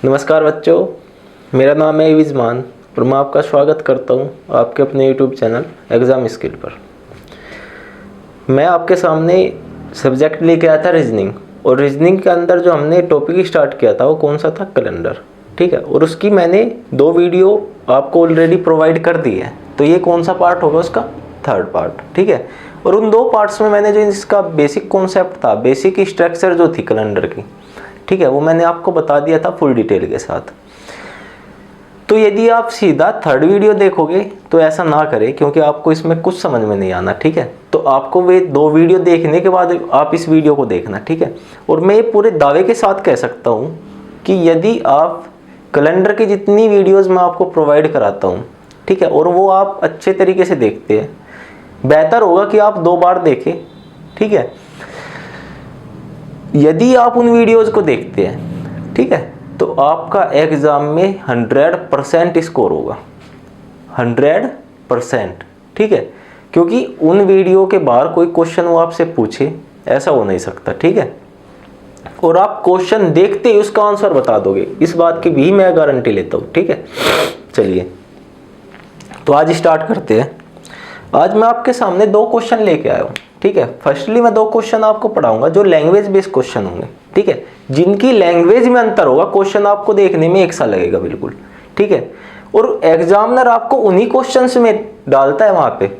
नमस्कार बच्चों, मेरा नाम है विजमान और मैं आपका स्वागत करता हूं आपके अपने YouTube चैनल एग्ज़ाम स्किल पर। मैं आपके सामने सब्जेक्ट लेके आया था रीजनिंग, और रीजनिंग के अंदर जो हमने टॉपिक स्टार्ट किया था वो कौन सा था? कैलेंडर। ठीक है, और उसकी मैंने 2 वीडियो आपको ऑलरेडी प्रोवाइड कर दी है। तो ये कौन सा पार्ट होगा? उसका 3rd पार्ट। ठीक है, और उन 2 पार्ट्स में मैंने जो इसका बेसिक कॉन्सेप्ट था, बेसिक स्ट्रक्चर जो थी कैलेंडर की, ठीक है, वो मैंने आपको बता दिया था फुल डिटेल के साथ। तो यदि आप सीधा 3rd वीडियो देखोगे तो ऐसा ना करें, क्योंकि आपको इसमें कुछ समझ में नहीं आना। ठीक है, तो आपको वे 2 वीडियो देखने के बाद आप इस वीडियो को देखना। ठीक है, और मैं ये पूरे दावे के साथ कह सकता हूँ कि यदि आप कैलेंडर की जितनी वीडियोज़ मैं आपको प्रोवाइड कराता हूँ, ठीक है, और वो आप अच्छे तरीके से देखते हैं, बेहतर होगा कि आप 2 बार देखें। ठीक है, यदि आप उन वीडियोज़ को देखते हैं, ठीक है, तो आपका एग्ज़ाम में 100% स्कोर होगा। 100%। ठीक है, क्योंकि उन वीडियो के बाहर कोई क्वेश्चन वो आपसे पूछे, ऐसा हो नहीं सकता। ठीक है, और आप क्वेश्चन देखते ही उसका आंसर बता दोगे, इस बात की भी मैं गारंटी लेता हूँ। ठीक है, चलिए तो आज स्टार्ट करते हैं। आज मैं आपके सामने 2 क्वेश्चन लेके आया हूँ। ठीक है, फर्स्टली मैं 2 क्वेश्चन आपको पढ़ाऊंगा जो लैंग्वेज बेस्ड क्वेश्चन होंगे। ठीक है, जिनकी लैंग्वेज में अंतर होगा, क्वेश्चन आपको देखने में एक सा लगेगा बिल्कुल। ठीक है, और एग्जामिनर आपको उन्हीं क्वेश्चंस में डालता है, वहाँ पे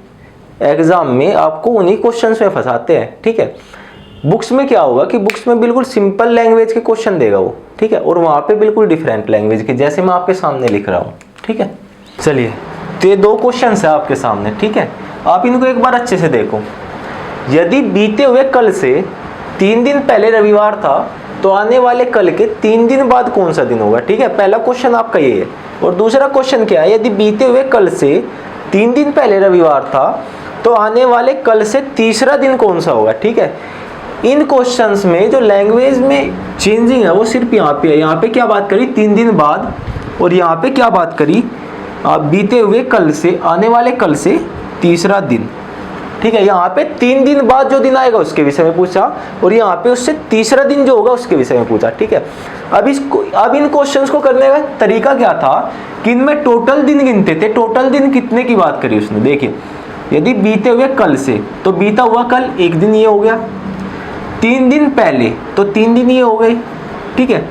एग्जाम में आपको उन्हीं क्वेश्चंस में फंसाते हैं। ठीक है, बुक्स में क्या होगा कि बुक्स में बिल्कुल सिंपल लैंग्वेज के क्वेश्चन देगा वो। ठीक है, और वहाँ पे बिल्कुल डिफरेंट लैंग्वेज के, जैसे मैं आपके सामने लिख रहा हूँ। ठीक है, चलिए तो ये 2 क्वेश्चन है आपके सामने। ठीक है, आप इनको एक बार अच्छे से देखो। यदि बीते हुए कल से 3 दिन पहले रविवार था, तो आने वाले कल के 3 दिन बाद कौन सा दिन होगा? ठीक है, पहला क्वेश्चन आपका ये है। और दूसरा क्वेश्चन क्या है? यदि बीते हुए कल से 3 दिन पहले रविवार था, तो आने वाले कल से तीसरा दिन कौन सा होगा? ठीक है, इन क्वेश्चंस में जो लैंग्वेज में चेंजिंग है वो सिर्फ यहाँ पे है। यहाँ पे क्या बात करी? 3 दिन बाद, और यहाँ पे क्या बात करी? बीते हुए कल से, आने वाले कल से तीसरा दिन। ठीक है, यहाँ पे 3 दिन बाद जो दिन आएगा उसके विषय में पूछा, और यहाँ पे उससे तीसरा दिन जो होगा उसके विषय में पूछा। ठीक है, अब इन क्वेश्चंस को करने का तरीका क्या था कि इनमें टोटल दिन गिनते थे। टोटल दिन कितने की बात करी उसने? देखिए, यदि बीते हुए कल से, तो बीता हुआ कल 1 दिन ये हो गया। 3 दिन पहले, तो 3 दिन ये हो गए। ठीक है,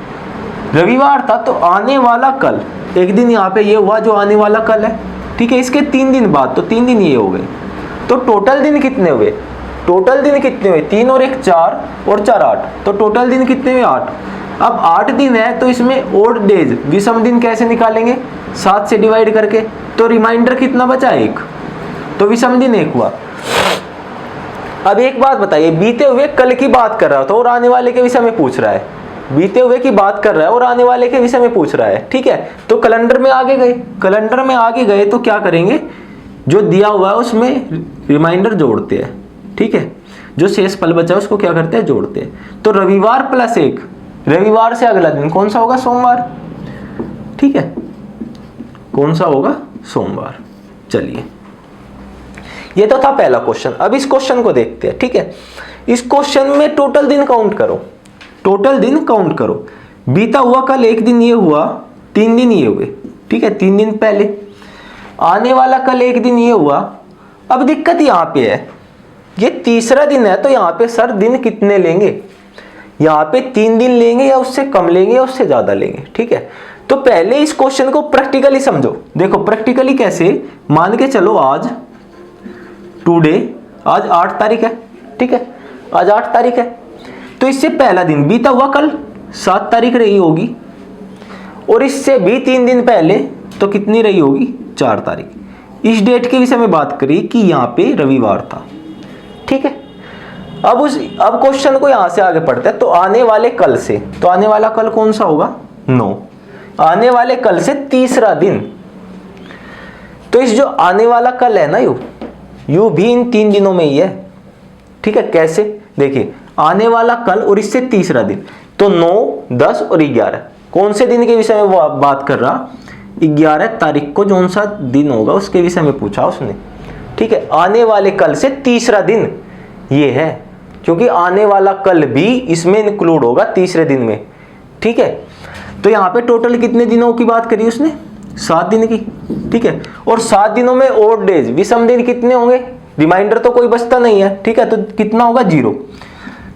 रविवार था तो आने वाला कल 1 दिन यहाँ पे ये हुआ जो आने वाला कल है। ठीक है, इसके 3 दिन बाद, तो 3 दिन ये हो गए। तो टोटल दिन कितने हुए? टोटल दिन कितने हुए? 3 और 1 4, और 4 8, तो टोटल दिन कितने हुए? 8। अब 8 दिन है तो इसमें ओड डेज, विषम दिन कैसे निकालेंगे? 7 से डिवाइड करके। तो रिमाइंडर कितना बचा? 1, तो विषम दिन 1 हुआ। अब एक बात बताइए, बीते हुए कल की बात कर रहा था और आने वाले के विषय में पूछ रहा है। बीते हुए की बात कर रहा है और आने वाले के विषय में पूछ रहा है। ठीक है, तो कैलेंडर में आगे गए। कैलेंडर में आगे गए तो क्या करेंगे? जो दिया हुआ है उसमें रिमाइंडर जोड़ते हैं। ठीक है, जो शेष पल बचा उसको क्या करते हैं? जोड़ते हैं। तो रविवार प्लस 1, रविवार से अगला दिन कौन सा होगा? सोमवार। ठीक है, कौन सा होगा? सोमवार। चलिए, ये तो था पहला क्वेश्चन। अब इस क्वेश्चन को देखते हैं। ठीक है, इस क्वेश्चन में टोटल दिन काउंट करो। टोटल दिन काउंट करो। बीता हुआ कल 1 दिन ये हुआ, 3 दिन ये हुए। ठीक है, 3 दिन पहले। आने वाला कल 1 दिन ये हुआ। अब दिक्कत यहाँ पे है, ये तीसरा दिन है, तो यहाँ पे सर दिन कितने लेंगे? यहाँ पे 3 दिन लेंगे या उससे कम लेंगे या उससे ज्यादा लेंगे? ठीक है, तो पहले इस क्वेश्चन को प्रैक्टिकली समझो। देखो प्रैक्टिकली कैसे, मान के चलो आज टुडे, आज 8 तारीख है। ठीक है, आज 8 तारीख है, तो इससे पहला दिन बीता हुआ कल 7 तारीख रही होगी, और इससे भी 3 दिन पहले तो कितनी रही होगी? 4 तारीख। इस डेट के विषय में बात करी कि यहाँ पे रविवार था। ठीक है, अब क्वेश्चन को यहाँ से आगे पढ़ते हैं। तो आने वाले कल से, तो आने वाला कल कौन सा होगा? 9। आने वाले कल से तीसरा दिन, तो इस जो आने वाला कल है ना, यू भी इन 3 दिनों में ही है। ठीक है, कैसे? देखिए, आने वाला कल और इससे तीसरा दिन, तो 9, 10 और 11 कौन से दिन के विषय में वो बात कर रहा? 11 तारीख को कौन सा दिन होगा उसके विषय में पूछा उसने। ठीक है, आने वाले कल से तीसरा दिन ये है, क्योंकि आने वाला कल भी इसमें इंक्लूड होगा तीसरे दिन में। ठीक है, तो यहाँ पे टोटल कितने दिनों की बात करी उसने, 7 दिन की, ठीक है। और 7 दिनों में ओड डेज, विषम दिन कितने होंगे, रिमाइंडर तो कोई बचता नहीं है, ठीक है, तो कितना होगा 0।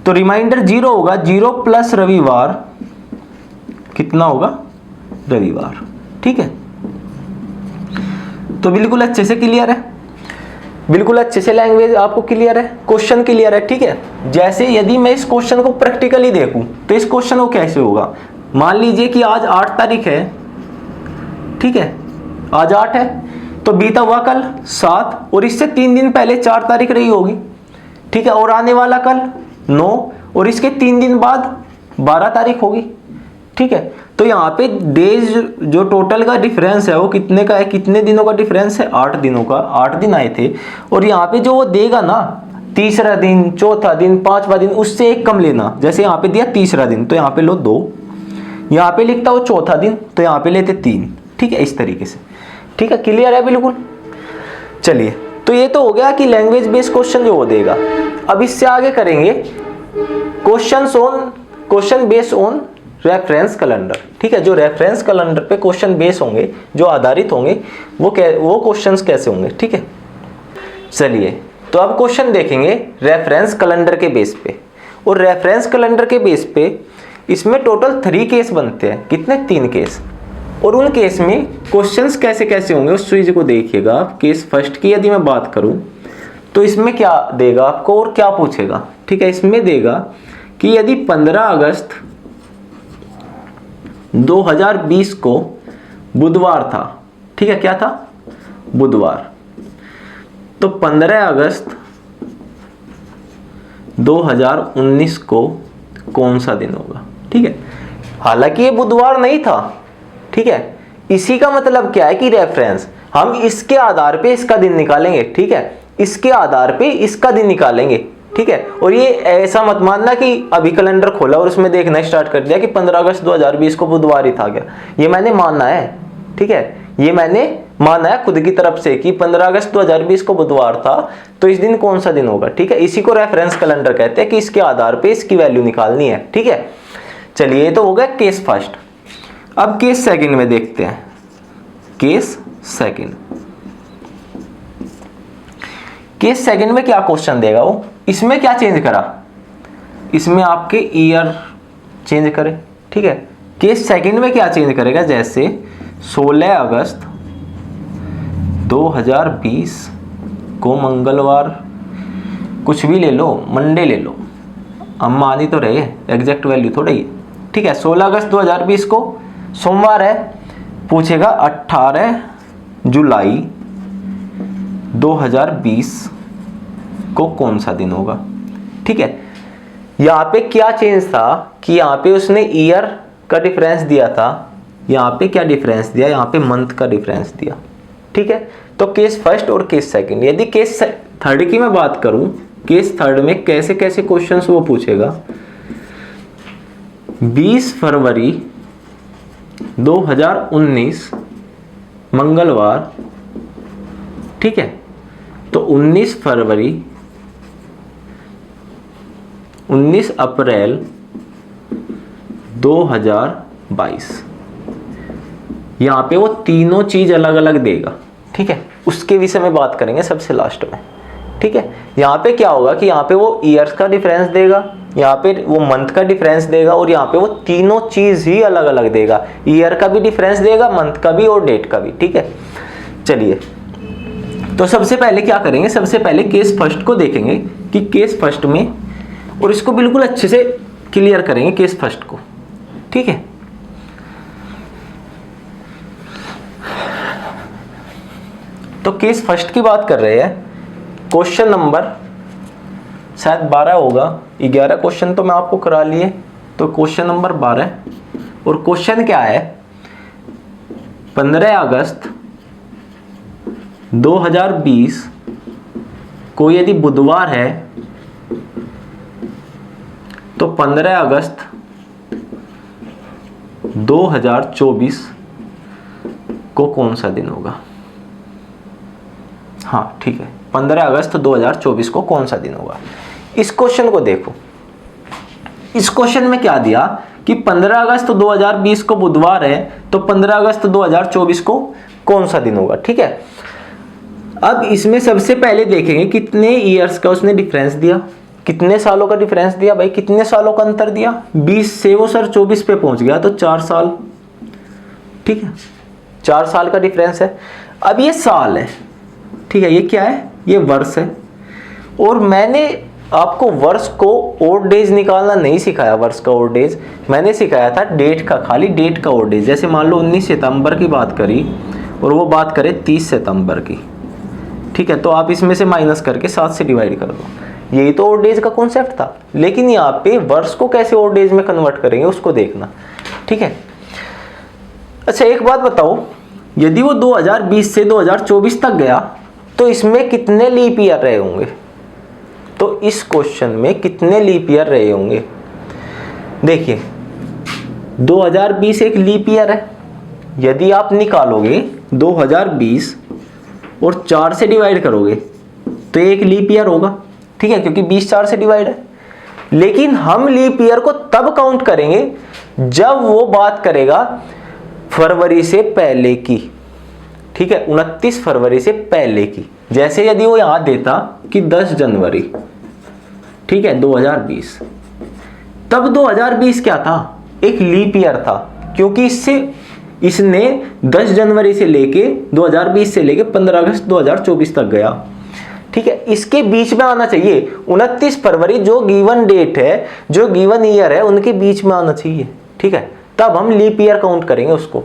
तो रिमाइंडर 0 होगा, 0 प्लस रविवार कितना होगा, रविवार, ठीक है। तो बिल्कुल अच्छे से क्लियर है, बिल्कुल अच्छे से लैंग्वेज आपको क्लियर है, क्वेश्चन क्लियर है, ठीक है। जैसे यदि मैं इस क्वेश्चन को प्रैक्टिकली देखूं तो इस क्वेश्चन को कैसे होगा, मान लीजिए कि आज 8 तारीख है, ठीक है, आज 8 है, तो बीता हुआ कल 7 और इससे 3 दिन पहले 4 तारीख रही होगी, ठीक है, और आने वाला कल 9 और इसके 3 दिन बाद 12 तारीख होगी, ठीक है। तो यहाँ पे डेज जो टोटल का डिफरेंस है वो कितने का है, कितने दिनों का डिफरेंस है, 8 दिनों का, 8 दिन आए थे। और यहाँ पे जो वो देगा ना, तीसरा दिन, चौथा दिन, 5वां दिन, उससे एक कम लेना। जैसे यहाँ पे दिया तीसरा दिन तो यहाँ पे लो 2, यहाँ पे लिखता हो चौथा दिन तो यहाँ पे लेते 3, ठीक है, इस तरीके से, ठीक है, क्लियर है बिल्कुल। चलिए, तो ये तो हो गया कि लैंग्वेज बेस्ड क्वेश्चन जो वो देगा। अब इससे आगे करेंगे question based on reference calendar, ठीक है। जो रेफरेंस कैलेंडर पे क्वेश्चन बेस होंगे, जो आधारित होंगे, वो क्वेश्चंस कैसे होंगे, ठीक है। चलिए, तो अब क्वेश्चन देखेंगे रेफरेंस कैलेंडर के बेस पे। और रेफरेंस कैलेंडर के बेस पे इसमें टोटल 3 केस बनते हैं, कितने, 3 केस। और उन केस में क्वेश्चंस कैसे कैसे होंगे उस चीज को देखिएगा। केस फर्स्ट की यदि मैं बात करूं तो इसमें क्या देगा आपको और क्या पूछेगा, ठीक है। इसमें देगा कि यदि 15 अगस्त 2020 को बुधवार था, ठीक है, क्या था, बुधवार, तो 15 अगस्त 2019 को कौन सा दिन होगा, ठीक है। हालांकि ये बुधवार नहीं था, ठीक है। इसी का मतलब क्या है कि रेफरेंस, हम इसके आधार पे इसका दिन निकालेंगे, ठीक है, इसके आधार पे इसका दिन निकालेंगे, ठीक है। और ये ऐसा मत मानना कि अभी कैलेंडर खोला और उसमें देखना स्टार्ट कर दिया कि 15 अगस्त 2020 को बुधवार ही था क्या। ये मैंने मानना है, ठीक है, ये मैंने माना है खुद की तरफ से कि 15 अगस्त 2020 को बुधवार था, तो इस दिन कौन सा दिन होगा, ठीक है। इसी को रेफरेंस कैलेंडर कहते हैं कि इसके आधार पे इसकी वैल्यू निकालनी है, ठीक है। चलिए, ये तो हो गया केस फर्स्ट। अब केस सेकंड में देखते हैं। केस सेकंड, केस सेकंड में क्या क्वेश्चन देगा वो, इसमें क्या चेंज करा, इसमें आपके ईयर चेंज करे, ठीक है। केस सेकंड में क्या चेंज करेगा, जैसे 16 अगस्त 2020 को मंगलवार, कुछ भी ले लो, मंडे ले लो, हम मान ही तो रहे, एग्जैक्ट वैल्यू थोड़ी है, ठीक है। 16 अगस्त 2020 को सोमवार है, पूछेगा 18 जुलाई 2020 को कौन सा दिन होगा, ठीक है। यहाँ पे क्या चेंज था कि यहाँ पे उसने ईयर का डिफरेंस दिया था, यहाँ पे क्या डिफरेंस दिया, यहाँ पे मंथ का डिफरेंस दिया, ठीक है। तो केस फर्स्ट और केस सेकंड। यदि केस थर्ड की मैं बात करूं, केस थर्ड में कैसे कैसे क्वेश्चंस वो पूछेगा, 20 फरवरी 2019 मंगलवार, ठीक है, तो 19 फरवरी 19 अप्रैल 2022, यहाँ पे वो तीनों चीज अलग अलग देगा, ठीक है। उसके विषय में बात करेंगे सबसे लास्ट में, ठीक है। यहाँ पे क्या होगा कि यहाँ पे वो ईयर्स का डिफरेंस देगा, यहाँ पे वो मंथ का डिफरेंस देगा और यहाँ पे वो तीनों चीज ही अलग अलग देगा, ईयर का भी डिफरेंस देगा, मंथ का भी और डेट का भी, ठीक है। चलिए, तो सबसे पहले क्या करेंगे, सबसे पहले केस फर्स्ट को देखेंगे कि केस फर्स्ट में, और इसको बिल्कुल अच्छे से क्लियर करेंगे केस फर्स्ट को, ठीक है। तो केस फर्स्ट की बात कर रहे हैं, क्वेश्चन नंबर शायद 12 होगा, 11 क्वेश्चन तो मैं आपको करा लिए, तो क्वेश्चन नंबर 12, और क्वेश्चन क्या है, 15 अगस्त 2020 को यदि बुधवार है तो 15 अगस्त 2024 को कौन सा दिन होगा। हाँ, ठीक है, 15 अगस्त 2024 को कौन सा दिन होगा। इस क्वेश्चन को देखो, इस क्वेश्चन में क्या दिया कि 15 अगस्त 2020 को बुधवार है, तो 15 अगस्त 2024 को कौन सा दिन होगा। ठीक है, अब इसमें सबसे पहले देखेंगे कितने ईयर्स का उसने डिफरेंस दिया, कितने सालों का डिफरेंस दिया भाई, कितने सालों का अंतर दिया, 20 से वो सर 24 पे पहुंच गया, तो 4 साल। ठीक है, 4 साल का डिफरेंस है। अब ये साल है, ठीक है, ये क्या है, ये वर्ष है। और मैंने आपको वर्ष को ओड डेज निकालना नहीं सिखाया, वर्ष का ओड डेज मैंने सिखाया था डेट का, खाली डेट का ओड डेज। जैसे मान लो 19 सितंबर की बात करी और वो बात करे 30 सितंबर की, ठीक है, तो आप इसमें से माइनस करके 7 से डिवाइड कर दो। यही तो ओड डेज का कॉन्सेप्ट था। लेकिन यहाँ पे वर्ष को कैसे ओड डेज में कन्वर्ट करेंगे उसको देखना। ठीक है, अच्छा एक बात बताओ, यदि वो 2020 से 2024 तक गया तो इसमें कितने लीप ईयर रहे होंगे, तो इस क्वेश्चन में कितने लीप ईयर रहे होंगे। देखिए 2020 एक लीप ईयर है, यदि आप निकालोगे 2020 और 4 से डिवाइड करोगे तो एक लीप ईयर होगा। ठीक है, क्योंकि 20 4 से डिवाइड है। लेकिन हम लीप ईयर को तब काउंट करेंगे जब वो बात करेगा फरवरी से पहले की। ठीक है, 29 फरवरी से पहले की। जैसे यदि वो यहां देता कि 10 जनवरी, ठीक है, 2020, तब 2020 क्या था, एक लीप ईयर था, क्योंकि इसने 10 जनवरी से लेके 2020 से लेके 15 अगस्त 2024 तक गया। ठीक है, इसके बीच में आना चाहिए 29 फरवरी, जो गिवन डेट है, जो गिवन ईयर है, उनके बीच में आना चाहिए। ठीक है, तब हम लीप ईयर काउंट करेंगे उसको।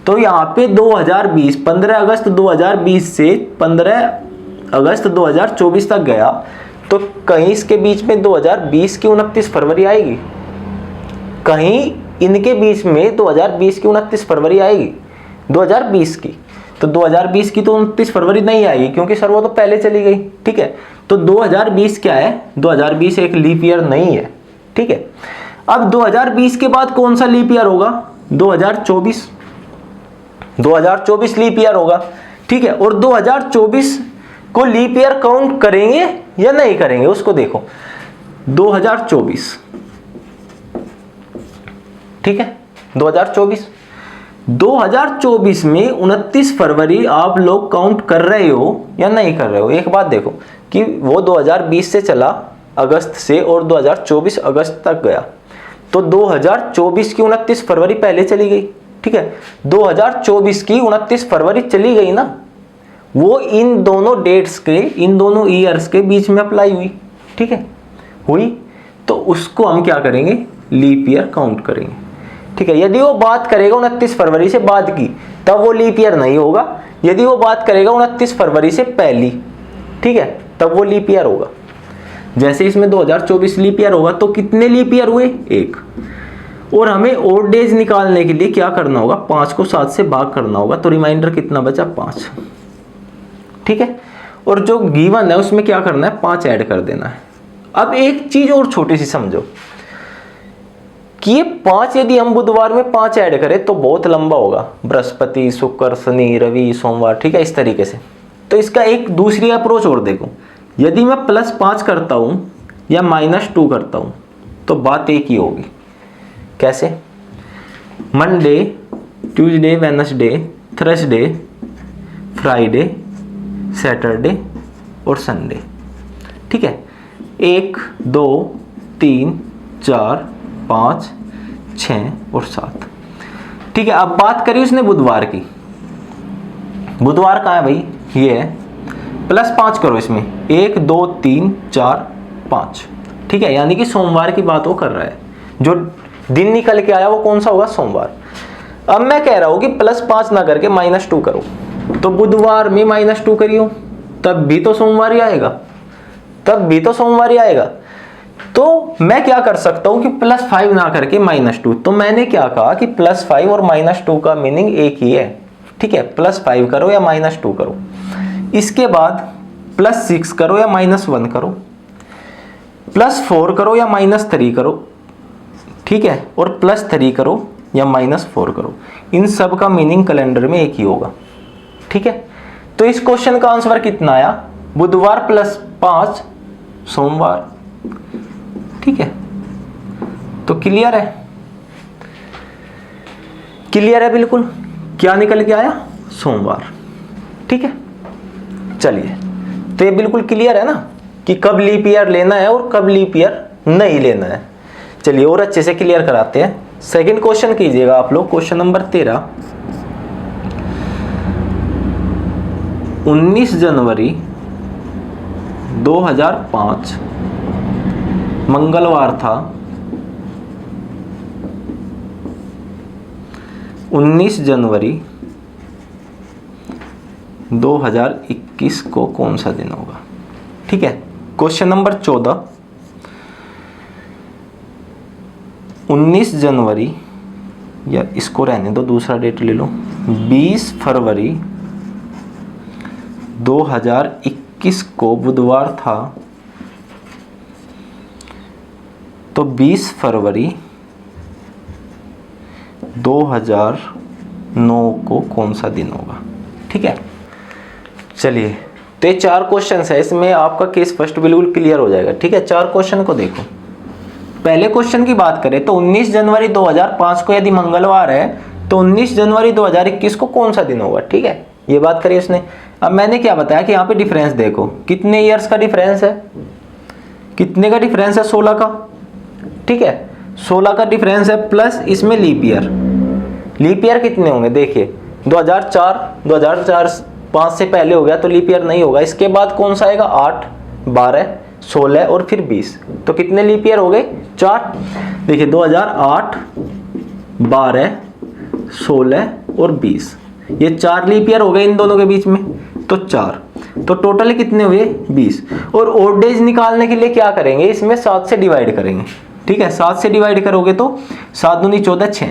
तो यहाँ पे 2020 15 अगस्त 2020 से 15 अगस्त 2024 तक गया, तो कहीं इसके बीच में 2020 की 29 फरवरी आएगी, कहीं इनके बीच में 2020 की 29 फरवरी आएगी 2020 की। तो 2020 की तो 29 फरवरी नहीं आएगी, क्योंकि सर वो तो पहले चली गई। ठीक है, तो 2020 क्या है, 2020 एक लीप ईयर नहीं है। ठीक है, अब 2020 के बाद कौन सा लीप ईयर होगा, 2024 लीप ईयर होगा। ठीक है, और 2024 को लीप ईयर काउंट करेंगे या नहीं करेंगे उसको देखो। 2024, ठीक है, 2024 में 29 फरवरी आप लोग काउंट कर रहे हो या नहीं कर रहे हो। एक बात देखो कि वो 2020 से चला अगस्त से और 2024 अगस्त तक गया, तो 2024 की 29 फरवरी पहले चली गई। ठीक है, 2024 की 29 फरवरी चली गई ना, वो इन दोनों डेट्स के, इन दोनों ईयर्स के बीच में अप्लाई हुई। ठीक है, हुई, तो उसको हम क्या करेंगे, लीप ईयर काउंट करेंगे। ठीक है, यदि वो बात करेगा 29 फरवरी से बाद की, तब वो लीप ईयर नहीं होगा। यदि वो बात करेगा 29 फरवरी से पहली, ठीक है, तब वो लीप ईयर होगा। जैसे इसमें 2024 लीप ईयर होगा, तो कितने लीप ईयर हुए, एक। और हमें ओड डेज निकालने के लिए क्या करना होगा, 5 को 7 से भाग करना होगा, तो रिमाइंडर कितना बचा, 5। ठीक है, और जो गिवन है उसमें क्या करना है, 5 ऐड कर देना है। अब एक चीज और छोटी सी समझो कि ये 5 यदि हम बुधवार में 5 ऐड करें तो बहुत लंबा होगा, बृहस्पति, शुक्र, शनि, रवि, सोमवार। ठीक है, इस तरीके से। तो इसका एक दूसरी अप्रोच और देखो, यदि मैं +5 करता हूं या -2 करता हूं तो बात एक ही होगी। कैसे, Monday, Tuesday, Wednesday, Thursday, Friday, Saturday और संडे। ठीक है, 1 2 3 4 5 6 और 7। ठीक है, अब बात करिए उसने बुधवार की। बुधवार कहाँ है भाई, ये है, +5 करो इसमें, 1 2 3 4 5। ठीक है, यानी कि सोमवार की बात वो कर रहा है। जो दिन निकल के आया वो कौन सा होगा, सोमवार। अब मैं कह रहा हूं कि +5 ना करके -2 करो, तो बुधवार में -2 करियो, तब भी तो सोमवार ही आएगा, तब भी तो सोमवार ही आएगा। तो मैं क्या कर सकता हूं कि +5 ना करके -2। तो मैंने क्या कहा कि +5 और -2 का मीनिंग एक ही है। ठीक है, +5 करो या -2 करो। इसके बाद +6 करो या -1 करो, +4 करो या -3 करो। ठीक है, और +3 करो या -4 करो। इन सब का मीनिंग कैलेंडर में एक ही होगा। ठीक है, तो इस क्वेश्चन का आंसर कितना आया, बुधवार +5 सोमवार। ठीक है, तो क्लियर है। क्लियर है बिल्कुल? क्या निकल के आया? सोमवार। ठीक है, चलिए, तो ये बिल्कुल क्लियर है ना कि कब लीप ईयर लेना है और कब लीप ईयर नहीं लेना है। चलिए और अच्छे से क्लियर कराते हैं। सेकंड क्वेश्चन कीजिएगा आप लोग, क्वेश्चन नंबर 13। 19 जनवरी 2005 मंगलवार था। 19 जनवरी 2021 को कौन सा दिन होगा? ठीक है। Question number 14। 19 जनवरी, या इसको रहने दो, दूसरा डेट ले लो। 20 फरवरी 2021 को बुधवार था, तो 20 फरवरी 2009 को कौन सा दिन होगा? ठीक है, चलिए, तो ये 4 क्वेश्चन है, इसमें आपका केस फर्स्ट बिल्कुल क्लियर हो जाएगा। ठीक है, 4 क्वेश्चन को देखो। पहले क्वेश्चन की बात करें तो 19 जनवरी 2005 को यदि मंगलवार है तो 19 जनवरी 2021 को कौन सा दिन होगा? ठीक है, ये बात करी उसने। अब मैंने क्या बताया कि यहाँ पे डिफरेंस देखो, कितने ईयर्स का डिफरेंस है? कितने का डिफरेंस है? 16 का। ठीक है, 16 का डिफरेंस है, प्लस इसमें लीप ईयर। लीप ईयर कितने होंगे? देखिए 2004 5 से पहले हो गया तो लीप ईयर नहीं होगा। इसके बाद कौन सा आएगा? 8, 12, 16 और फिर 20। तो कितने लीप ईयर हो गए? 4। देखिए 2008, 12, 16 और 20, ये 4 लीप ईयर हो गए इन दोनों के बीच में, तो 4। तो टोटल कितने हुए? 20। और ओड डेज निकालने के लिए क्या करेंगे? इसमें 7 से डिवाइड करेंगे। ठीक है, 7 से डिवाइड करोगे तो 7 दूनी 14, 6।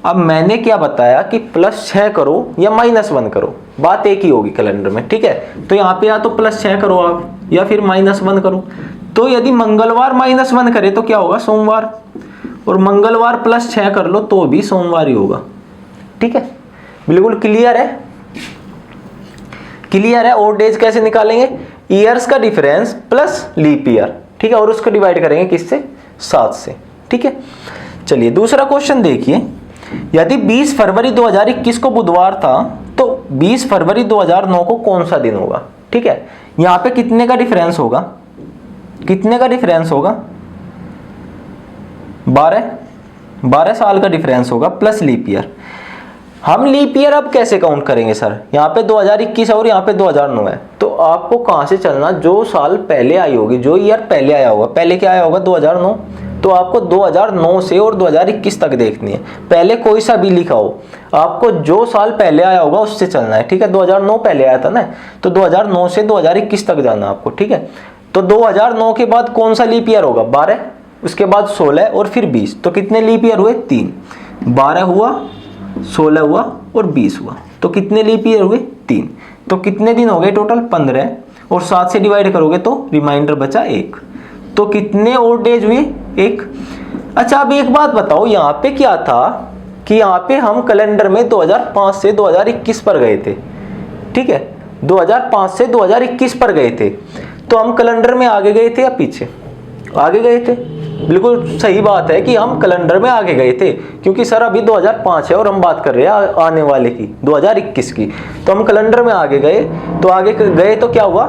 अब मैंने क्या बताया कि +6 करो या -1 करो, बात एक ही होगी कैलेंडर में। ठीक है, तो यहाँ पे या तो +6 करो आप या फिर -1 करो। तो यदि मंगलवार -1 करे तो क्या होगा? सोमवार। और मंगलवार +6 कर लो तो भी सोमवार ही होगा। ठीक है, बिल्कुल क्लियर है? क्लियर है? और डेज कैसे निकालेंगे? ईयर्स का डिफरेंस प्लस लीप ईयर। ठीक है, और उसको डिवाइड करेंगे किससे? 7 से। ठीक है, चलिए दूसरा क्वेश्चन देखिए। यदि 20 फरवरी 2021 को बुधवार था तो 20 फरवरी 2009 को कौन सा दिन होगा? ठीक है, यहां पे कितने का डिफरेंस होगा? कितने का डिफरेंस होगा? 12 साल का डिफरेंस होगा, प्लस लीप ईयर। हम लीप ईयर अब कैसे काउंट करेंगे सर? यहाँ पे 2021 है और यहाँ पे 2009 है, तो आपको कहां से चलना? जो साल पहले आई होगी, जो ईयर पहले आया होगा। पहले क्या आया होगा? 2009। तो आपको 2009 से और 2021 तक देखनी है। पहले कोई सा भी लिखा हो, आपको जो साल पहले आया होगा उससे चलना है। ठीक है, 2009 पहले आया था ना, तो 2009 से 2021 तक जाना आपको। ठीक है, तो 2009 के बाद कौन सा लीप ईयर होगा? 12, उसके बाद 16 और फिर 20। तो कितने लीप ईयर हुए? 3। 12 हुआ, 16 हुआ और 20 हुआ, तो कितने लीप ईयर हुए? 3। तो कितने दिन हो गए टोटल? 15। और 7 से डिवाइड करोगे तो रिमाइंडर बचा 1। तो कितने और डेज हुए? 1। अच्छा, अब एक बात बताओ, यहाँ पे क्या था कि यहाँ पे हम कैलेंडर में 2005 से 2021 पर गए थे। ठीक है, 2005 से 2021 पर गए थे, तो हम कैलेंडर में आगे गए थे या पीछे? आगे गए थे। बिल्कुल सही बात है कि हम कैलेंडर में आगे गए थे, क्योंकि सर अभी 2005 है और हम बात कर रहे हैं आने वाले की, 2021 की। तो हम कैलेंडर में आगे गए, तो आगे गए तो क्या हुआ?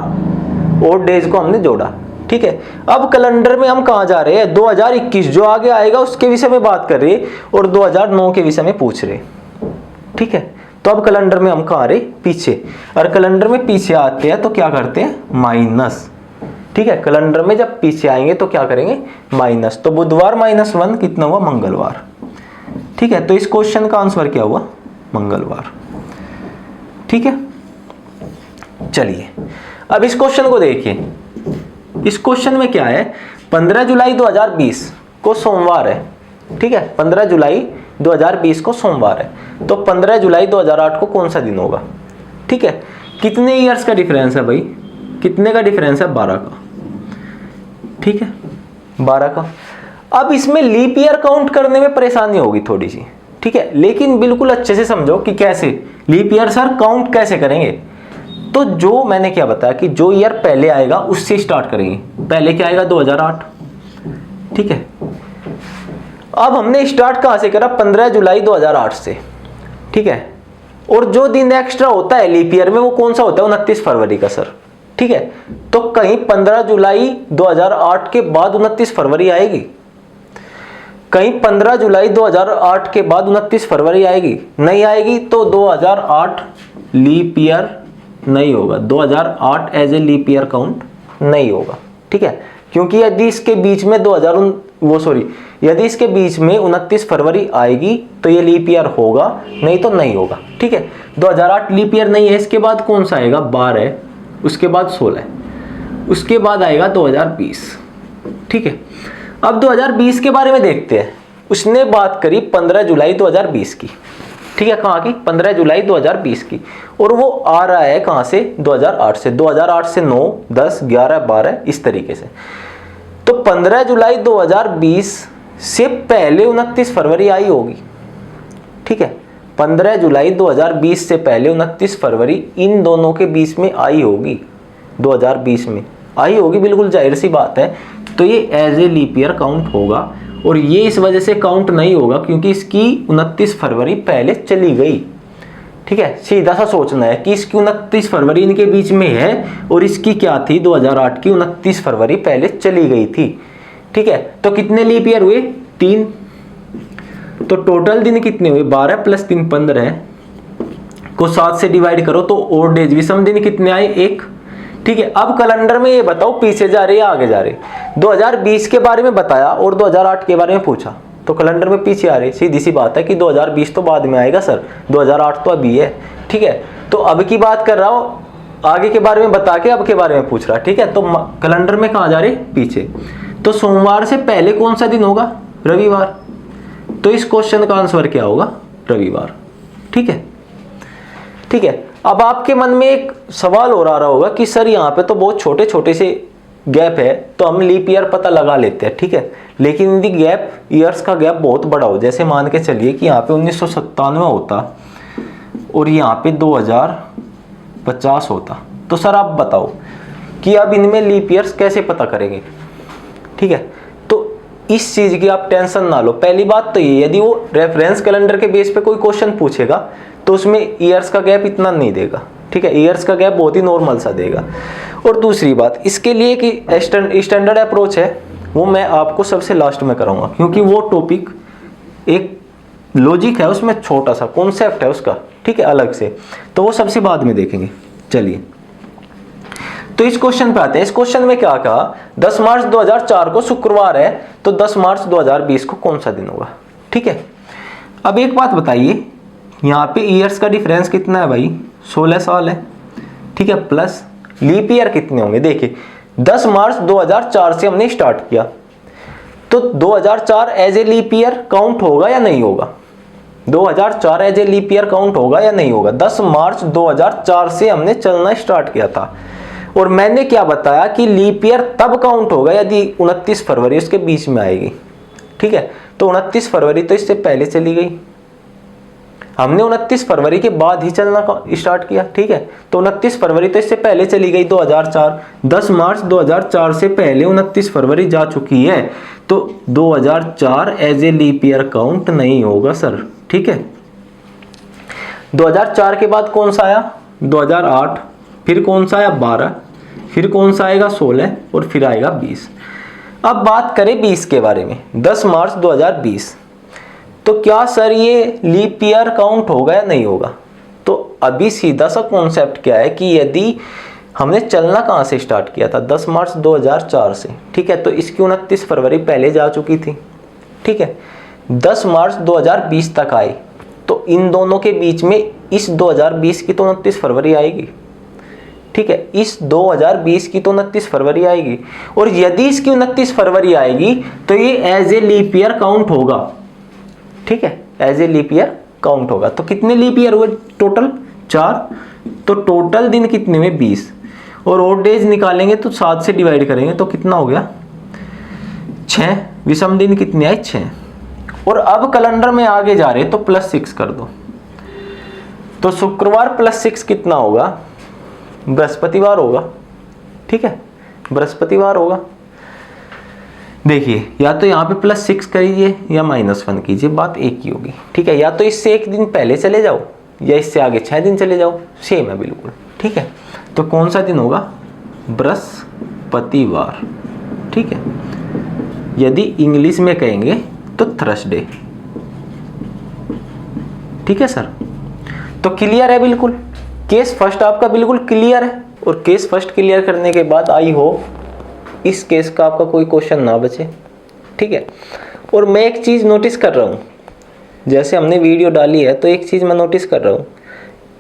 और डेज को हमने जोड़ा। ठीक है, अब कैलेंडर में हम कहाँ जा रहे हैं? 2021, जो आगे आएगा उसके विषय में बात कर रहे हैं और 2009 के विषय में पूछ रहे। ठीक है, तो अब कैलेंडर में हम कहाँ रहे? पीछे। और कैलेंडर में पीछे आते हैं तो क्या करते हैं? माइनस। ठीक है, कैलेंडर में जब पीछे आएंगे तो क्या करेंगे? माइनस। तो बुधवार -1 कितना हुआ? मंगलवार। ठीक है, तो इस क्वेश्चन का आंसर क्या हुआ? मंगलवार। ठीक है, चलिए अब इस क्वेश्चन को देखिए। इस क्वेश्चन में क्या है? 15 जुलाई 2020 को सोमवार है। ठीक है, 15 जुलाई 2020 को सोमवार है, तो 15 जुलाई 2008 को कौन सा दिन होगा? ठीक है, कितने ईयर्स का डिफरेंस है भाई? कितने का डिफरेंस है? 12 का। ठीक है, 12 का। अब इसमें लीप ईयर काउंट करने में परेशानी होगी थोड़ी सी। ठीक है, लेकिन बिल्कुल अच्छे से समझो कि कैसे लीप ईयर सर काउंट कैसे करेंगे। तो जो मैंने क्या बताया कि जो ईयर पहले आएगा उससे स्टार्ट करेंगे। पहले क्या आएगा? 2008। ठीक है, अब हमने स्टार्ट कहाँ से करा, 15 जुलाई 2008 से, ठीक है। और जो दिन एक्स्ट्रा होता है लीप ईयर में वो कौन सा होता है, 29 फरवरी का सर, ठीक है। तो कहीं 15 जुलाई 2008 के बाद 29 फरवरी आएगी, कहीं 15 जुलाई 2008 के बाद 29 फरवरी आएगी, नहीं आएगी। तो 2008 लीप ईयर नहीं होगा, 2008 as a leap year count नहीं होगा, ठीक है। क्योंकि यदि इसके बीच में यदि इसके बीच में 29 फरवरी आएगी तो ये लीप ईयर होगा, नहीं तो नहीं होगा, ठीक है। 2008 लीप ईयर नहीं है। इसके बाद कौन सा आएगा, 12, उसके बाद 16, उसके बाद आएगा 2020, ठीक है। अब 2020 के बारे में देखते हैं। उसने बात करी 15 जुलाई 2020 की, ठीक है। कहाँ की, 15 जुलाई 2020 की। और वो आ रहा है कहाँ से, 2008 से। 2008 से 9, 10, 11, 12 इस तरीके से। तो 15 जुलाई 2020 से पहले 29 फरवरी आई होगी, ठीक है। 15 जुलाई 2020 से पहले 29 फरवरी इन दोनों के बीच में आई होगी, 2020 में आई होगी, बिल्कुल जाहिर सी बात है। तो ये as a leap year count होगा। और ये इस वजह से काउंट नहीं होगा क्योंकि इसकी 29 फरवरी पहले चली गई, ठीक है। सीधा सा सोचना है कि इसकी 29 फरवरी इनके बीच में है और इसकी क्या थी, 2008 की 29 फरवरी पहले चली गई थी, ठीक है। तो कितने लीप ईयर हुए, 3। तो टोटल दिन कितने हुए, 12 + 3 15 को 7 से डिवाइड करो तो ओड डेज विषम दिन कितने आए, 1, ठीक है। अब कैलेंडर में ये बताओ पीछे जा रहे या आगे जा रहे। 2020 के बारे में बताया और 2008 के बारे में पूछा तो कैलेंडर में पीछे आ रहे। सीधी सी बात है कि 2020 तो बाद में आएगा सर, 2008 तो अभी है, ठीक है। तो अब की बात कर रहा हूँ, आगे के बारे में बता के अब के बारे में पूछ रहा, ठीक है। तो कैलेंडर में कहाँ जा रहे, पीछे। तो सोमवार से पहले कौन सा दिन होगा, रविवार। तो इस क्वेश्चन का आंसर क्या होगा, रविवार, ठीक है, ठीक है। अब आपके मन में एक सवाल और आ रहा होगा कि सर यहाँ पे तो बहुत छोटे छोटे से गैप है, तो हम लीप ईयर पता लगा लेते हैं, ठीक है। लेकिन यदि गैप ईयर्स का गैप बहुत बड़ा हो, जैसे मान के चलिए कि यहाँ पे 1997 होता और यहाँ पे 2050 होता, तो सर आप बताओ कि अब इनमें लीप ईयर्स कैसे पता करेंगे, ठीक है। तो इस चीज़ की आप टेंशन ना लो। पहली बात तो ये, यदि वो रेफरेंस कैलेंडर के बेस पे कोई क्वेश्चन पूछेगा तो उसमें ईयर्स का गैप इतना नहीं देगा, ठीक है। ईयर्स का गैप बहुत ही नॉर्मल सा देगा। और दूसरी बात, इसके लिए कि स्टैंडर्ड अप्रोच है वो मैं आपको सबसे लास्ट में कराऊंगा, क्योंकि वो टॉपिक एक लॉजिक है, उसमें छोटा सा कॉन्सेप्ट है उसका, ठीक है, अलग से, तो वो सबसे बाद में देखेंगे। चलिए, तो इस क्वेश्चन पे आते हैं। इस क्वेश्चन में क्या कहा, 10 मार्च 2004 को शुक्रवार है, तो 10 मार्च 2020 को कौन सा दिन होगा, ठीक है। अब एक बात बताइए, यहाँ पे ईयर्स का डिफरेंस कितना है भाई, 16 साल है, ठीक है, प्लस लीप ईयर कितने होंगे। देखिए 10 मार्च 2004 से हमने स्टार्ट किया, तो 2004 as a leap year count होगा या नहीं होगा, 2004 as a leap year count होगा या नहीं होगा। 10 मार्च 2004 से हमने चलना स्टार्ट किया था और मैंने क्या बताया कि लीप ईयर तब काउंट होगा यदि 29 फरवरी उसके बीच में आएगी, ठीक है। तो 29 फरवरी तो इससे पहले चली गई, हमने 29 फरवरी के बाद ही चलना स्टार्ट किया, ठीक है। तो 29 फरवरी तो इससे पहले चली गई, 2004। 10 मार्च 2004 से पहले 29 फरवरी जा चुकी है, तो 2004 as a leap year count नहीं होगा सर, ठीक है। 2004 के बाद कौन सा आया, 2008, फिर कौन सा आया, 12, फिर कौन सा आएगा, 16, और फिर आएगा 20। अब बात करें 20 के बारे में, 10 मार्च 2020, तो क्या सर ये लीप ईयर काउंट होगा या नहीं होगा। तो अभी सीधा सा कॉन्सेप्ट क्या है कि यदि हमने चलना कहाँ से स्टार्ट किया था, 10 मार्च 2004 से, ठीक है। तो इसकी 29 फरवरी पहले जा चुकी थी, ठीक है। 10 मार्च 2020 तक आई, तो इन दोनों के बीच में इस 2020 की तो 29 फरवरी आएगी, ठीक है। इस 2020 की तो 29 फरवरी आएगी, और यदि इसकी 29 फरवरी आएगी तो ये as a leap year count होगा, ठीक है, as a leap year count होगा। तो कितने लीप ईयर हुए टोटल, 4। तो टोटल दिन कितने हुए, 20, और ओड डेज निकालेंगे तो 7 से डिवाइड करेंगे तो कितना हो गया, 6। विषम दिन कितने आए, 6। और अब कैलेंडर में आगे जा रहे तो +6 कर दो, तो शुक्रवार +6 कितना होगा, बृहस्पतिवार होगा, ठीक है, बृहस्पतिवार होगा। देखिए या तो यहाँ पे +6 करिए या -1 कीजिए, बात एक ही होगी, ठीक है। या तो इससे एक दिन पहले चले जाओ या इससे आगे 6 दिन चले जाओ, सेम है बिल्कुल, ठीक है। तो कौन सा दिन होगा? बृहस्पतिवार, ठीक है। यदि इंग्लिश में कहेंगे तो थर्सडे, ठीक है सर। तो क्लियर है बिल्कुल, केस फर्स्ट आपका बिल्कुल क्लियर है। और केस फर्स्ट क्लियर करने के बाद आई हो इस केस का आपका कोई क्वेश्चन ना बचे, ठीक है। और मैं एक चीज़ नोटिस कर रहा हूँ, जैसे हमने वीडियो डाली है तो एक चीज़ मैं नोटिस कर रहा हूँ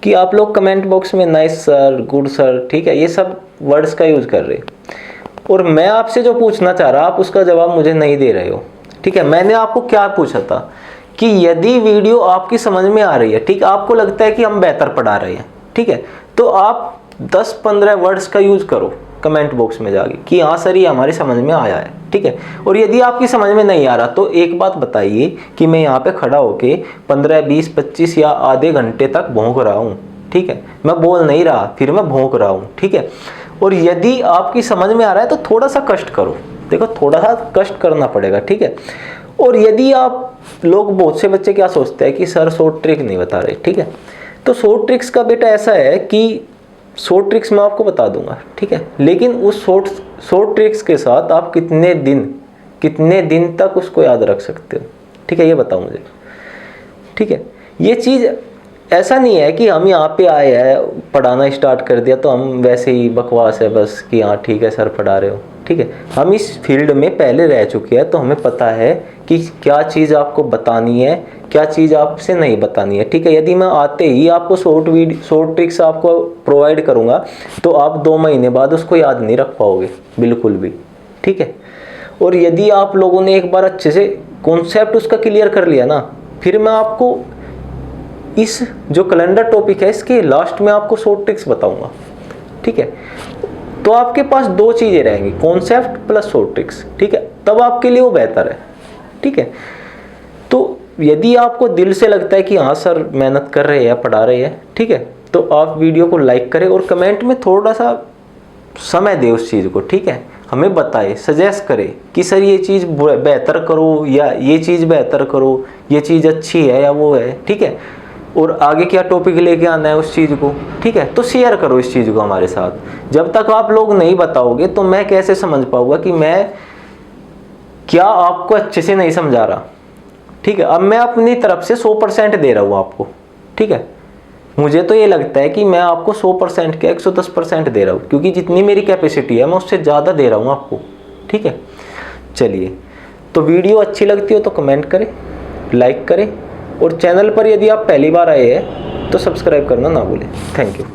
कि आप लोग कमेंट बॉक्स में नाइस सर, गुड सर, ठीक है, ये सब वर्ड्स का यूज़ कर रहे, और मैं आपसे जो पूछना चाह रहा आप उसका जवाब मुझे नहीं दे रहे हो, ठीक है। मैंने आपको क्या पूछा था कि यदि वीडियो आपकी समझ में आ रही है, ठीक, आपको लगता है कि हम बेहतर पढ़ा रहे हैं, ठीक है, तो आप 10-15 वर्ड्स का यूज़ करो कमेंट बॉक्स में जाके कि हाँ सर ये हमारी समझ में आया है, ठीक है। और यदि आपकी समझ में नहीं आ रहा तो एक बात बताइए कि मैं यहाँ पे खड़ा होके 15, 20, 25 या आधे घंटे तक भौंक रहा हूँ, ठीक है, मैं बोल नहीं रहा, फिर मैं भौंक रहा हूँ, ठीक है। और यदि आपकी समझ में आ रहा है तो थोड़ा सा कष्ट करो, देखो थोड़ा सा कष्ट करना पड़ेगा, ठीक है। और यदि आप लोग, बहुत से बच्चे क्या सोचते हैं कि सर शॉर्ट ट्रिक नहीं बता रहे, ठीक है, तो शॉर्ट ट्रिक्स का बेटा ऐसा है कि शॉर्ट ट्रिक्स मैं आपको बता दूंगा, ठीक है, लेकिन उस शॉर्ट ट्रिक्स के साथ आप कितने दिन तक उसको याद रख सकते हो, ठीक है, ये बताओ मुझे, ठीक है। ये चीज़ ऐसा नहीं है कि हम यहाँ पे आए हैं पढ़ाना स्टार्ट कर दिया तो हम वैसे ही बकवास है बस कि हाँ ठीक है सर पढ़ा रहे हो, ठीक है। हम इस फील्ड में पहले रह चुके हैं तो हमें पता है कि क्या चीज़ आपको बतानी है, क्या चीज़ आपसे नहीं बतानी है, ठीक है। यदि मैं आते ही आपको शॉर्ट ट्रिक्स आपको प्रोवाइड करूँगा तो आप 2 महीने बाद उसको याद नहीं रख पाओगे बिल्कुल भी, ठीक है। और यदि आप लोगों ने एक बार अच्छे से कॉन्सेप्ट उसका क्लियर कर लिया ना, फिर मैं आपको इस जो कैलेंडर टॉपिक है इसके लास्ट में आपको शॉर्ट ट्रिक्स बताऊंगा, ठीक है। तो आपके पास 2 चीज़ें रहेंगी, कॉन्सेप्ट प्लस शॉर्ट ट्रिक्स, ठीक है, तब आपके लिए वो बेहतर है, ठीक है। तो यदि आपको दिल से लगता है कि हाँ सर मेहनत कर रहे हैं, पढ़ा रहे हैं, ठीक है, तो आप वीडियो को लाइक करें और कमेंट में थोड़ा सा समय दें उस चीज़ को, ठीक है, हमें बताए, सजेस्ट करें कि सर ये चीज़ बेहतर करो या ये चीज़ बेहतर करो, ये चीज़ अच्छी है या वो है, ठीक है, और आगे क्या टॉपिक लेके आना है उस चीज़ को, ठीक है। तो शेयर करो इस चीज़ को हमारे साथ। जब तक आप लोग नहीं बताओगे तो मैं कैसे समझ पाऊंगा कि मैं क्या आपको अच्छे से नहीं समझा रहा, ठीक है। अब मैं अपनी तरफ से 100% दे रहा हूँ आपको, ठीक है। मुझे तो ये लगता है कि मैं आपको 100% के 110% दे रहा हूँ, क्योंकि जितनी मेरी कैपेसिटी है मैं उससे ज़्यादा दे रहा हूँ आपको, ठीक है। चलिए, तो वीडियो अच्छी लगती हो तो कमेंट करें, लाइक करें, और चैनल पर यदि आप पहली बार आए हैं तो सब्सक्राइब करना ना भूलें। Thank you.